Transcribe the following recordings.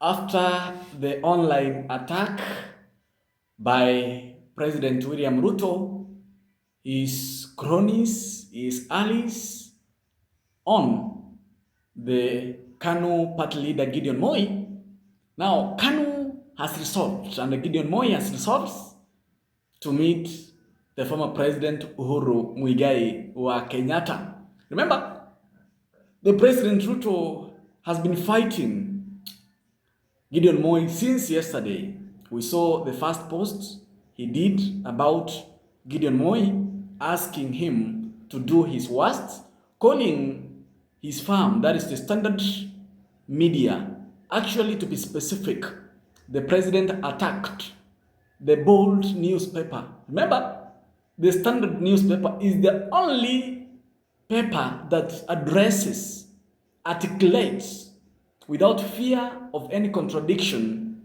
After the online attack by President William Ruto, his cronies, his allies on the KANU party leader Gideon Moi. Now, KANU has resolved, and Gideon Moi has resolved to meet the former President Uhuru Kenyatta. Remember, the President Ruto has been fighting Gideon Moi since yesterday. We saw the first post he did about Gideon Moi asking him to do his worst, calling his firm, that is the Standard Media, actually to be specific, the president attacked the Bold newspaper. Remember, the Standard newspaper is the only paper that addresses, articulates, without fear of any contradiction,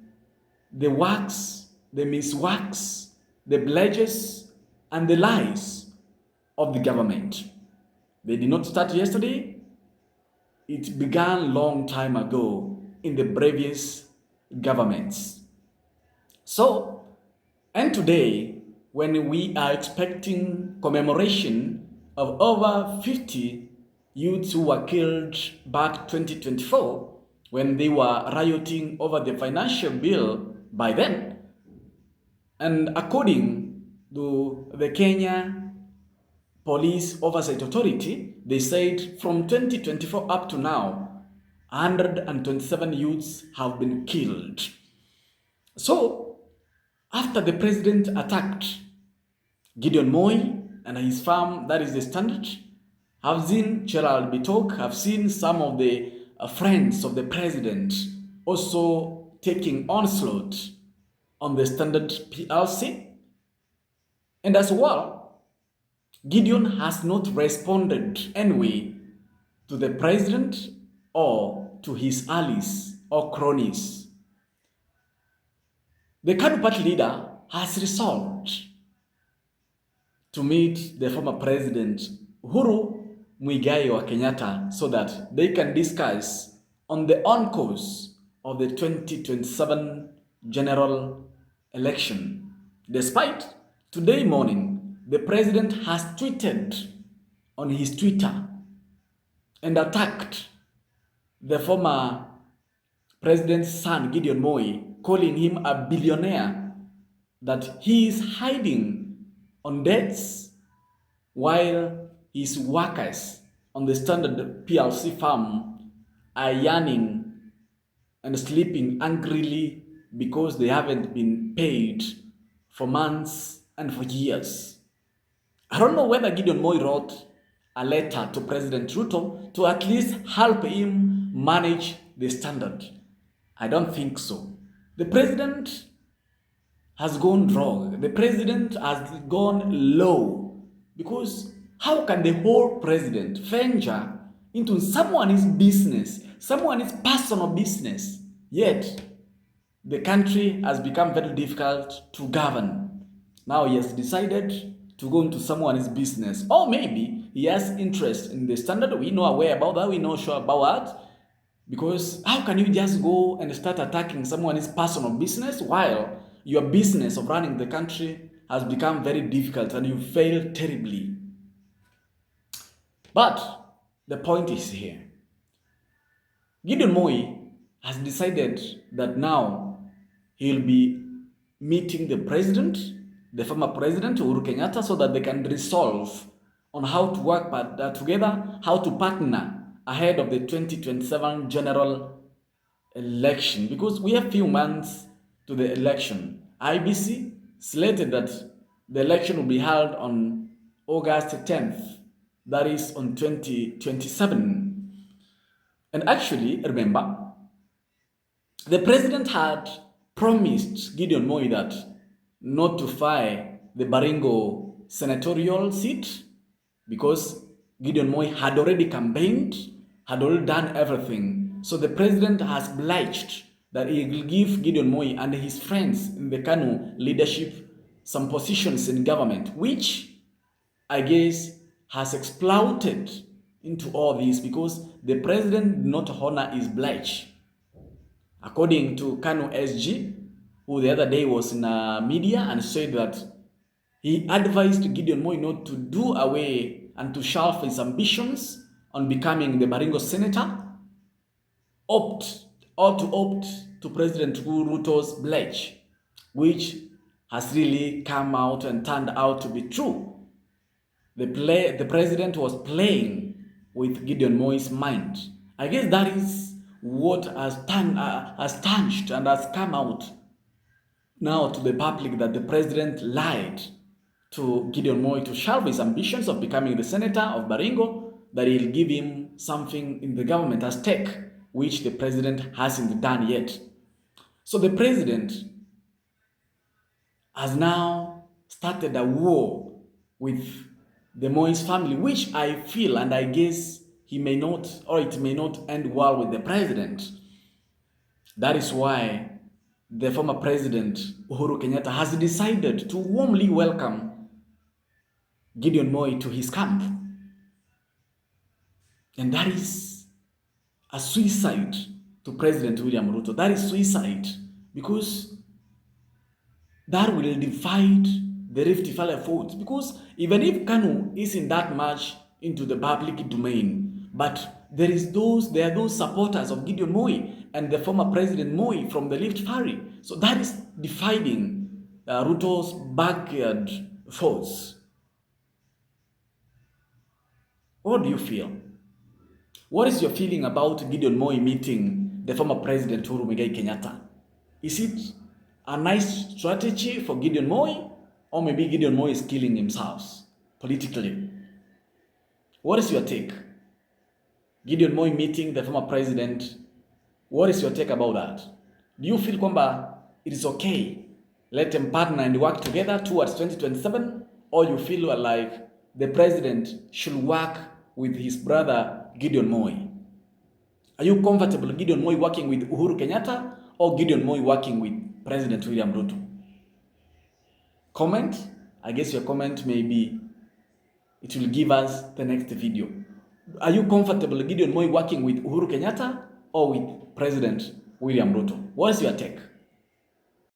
the works, the misworks, the pledges, and the lies of the government. They did not start yesterday. It began long time ago in the previous governments. So, and today, when we are expecting commemoration of over 50 youths who were killed back 2024 when they were rioting over the financial bill by then, and according to the Kenya Police Oversight Authority, they said from 2024 up to now, 127 youths have been killed. So, after the president attacked Gideon Moi and his farm, that is the Standard, I've seen Gerald Bitok, I've seen some of the friends of the president also taking onslaught on the Standard PLC. And as well, Gideon has not responded anyway to the president or to his allies or cronies. The KANU party leader has resolved to meet the former president Uhuru Kenyatta so that they can discuss on the on-course of the 2027 general election. Despite today morning, the president has tweeted on his Twitter and attacked the former president's son, Gideon Moi, calling him a billionaire, that he is hiding on debts while his workers on the Standard PLC farm are yearning and sleeping angrily because they haven't been paid for months and for years. I don't know whether Gideon Moi wrote a letter to President Ruto to at least help him manage the Standard. I don't think so. The president has gone wrong. The president has gone low, because how can the whole president venture into someone's business, someone's personal business, yet the country has become very difficult to govern. Now he has decided to go into someone's business, or maybe he has interest in the Standard. We know aware about that, we know sure about that. Because how can you just go and start attacking someone's personal business while your business of running the country has become very difficult and you failed terribly? But the point is here. Gideon Moi has decided that now he'll be meeting the president, the former president Uhuru Kenyatta, so that they can resolve on how to work together, how to partner ahead of the 2027 general election, because we have few months to the election. IBC slated that the election will be held on August 10th, that is on 2027. And actually, remember, the president had promised Gideon Moi that not to fire the Baringo senatorial seat, because Gideon Moi had already campaigned, had already done everything. So the president has pledged that he will give Gideon Moi and his friends in the KANU leadership some positions in government, which I guess has exploded into all this because the president did not honor his pledge. According to Kanu SG, who the other day was in media and said that he advised Gideon Moi not to do away and to shelve his ambitions on becoming the Baringo senator, opt to President Ruto's pledge, which has really come out and turned out to be true. The president was playing with Gideon Moi's mind. I guess that is what has turned and has come out now to the public, that the president lied to Gideon Moi to shelve his ambitions of becoming the senator of Baringo, that he'll give him something in the government as tech, which the president hasn't done yet. So the president has now started a war with the Moi's family, which I feel and I guess he may not, or it may not end well with the president. That is why the former president, Uhuru Kenyatta, has decided to warmly welcome Gideon Moi to his camp. And that is a suicide to President William Ruto. That is suicide, because that will divide the Rift Valley votes. Because even if Kanu isn't that much into the public domain, but there are those supporters of Gideon Moi and the former President Moi from the Rift Valley. So that is dividing Ruto's backyard votes. What do you feel? What is your feeling about Gideon Moi meeting the former President Uhuru Kenyatta? Is it a nice strategy for Gideon Moi, or maybe Gideon Moi is killing himself politically? What is your take? Gideon Moi meeting the former president, what is your take about that? Do you feel kwamba it is okay, let them partner and work together towards 2027, or you feel like the president should work with his brother Gideon Moi? Are you comfortable Gideon Moi working with Uhuru Kenyatta, or Gideon Moi working with President William Ruto? Comment. I guess your comment maybe it will give us the next video. Are you comfortable Gideon Moi working with Uhuru Kenyatta or with President William Ruto? What is your take?